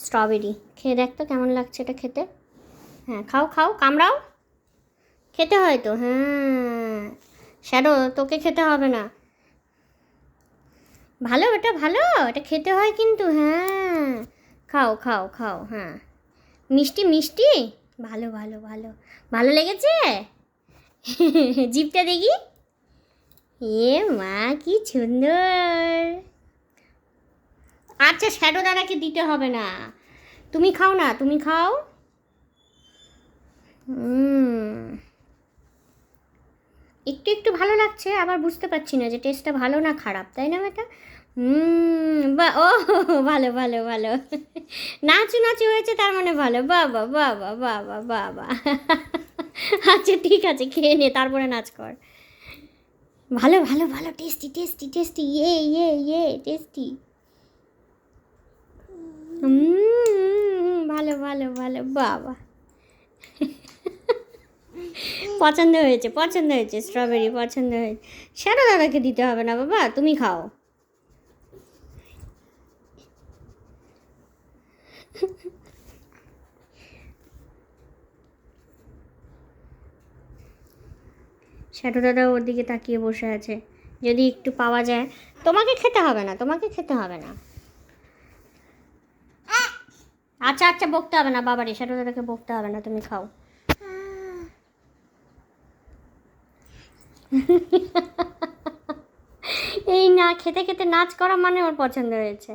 Strawberry খেয়ে দেখ তো কেমন লাগছে এটা খেতে। হ্যাঁ খাও খাও, কামড়াও, খেতে হয় তো। হ্যাঁ শ্যাডো, তোকে খেতে হবে না। ভালো, এটা ভালো, এটা খেতে হয় কিন্তু। হ্যাঁ খাও খাও খাও। হ্যাঁ মিষ্টি মিষ্টি, ভালো ভালো ভালো, ভালো লেগেছে। জিভটা দেখি। এ মা কি সুন্দর। আচ্ছা শ্যাডো দাদাকে দিতে হবে না, তুমি খাও না, তুমি খাও। একটু একটু ভালো লাগছে, আবার বুঝতে পারছি না যে টেস্টটা ভালো না খারাপ, তাই না বেটা? বা ও, ভালো ভালো ভালো, নাচু নাচু হয়েছে তার মানে ভালো। বাবা বাবা বাবা বাবা। আচ্ছা ঠিক আছে, খেয়ে নে তারপরে নাচ কর। ভালো ভালো ভালো, টেস্টি টেস্টি টেস্টি, ইয়ে ইয়ে ইয়ে টেস্টি। ভালো ভালো ভালো, বাবা। পছন্দ হয়েছে পছন্দ হয়েছে, স্ট্রবেরি পছন্দ হয়েছে। শ্যাডো দাদাকে দিতে হবে না বাবা, তুমি খাও। শ্যাডো দাদা ওর দিকে তাকিয়ে বসে আছে, যদি একটু পাওয়া যায়। তোমাকে খেতে হবে না, তোমাকে খেতে হবে না। আচ্ছা আচ্ছা, বকতে হবে না বাবারে, শ্যাডো দাদাকে বকতে হবে না, তুমি খাও। এই না খেতে খেতে নাচ করা মানে ওর পছন্দ হয়েছে।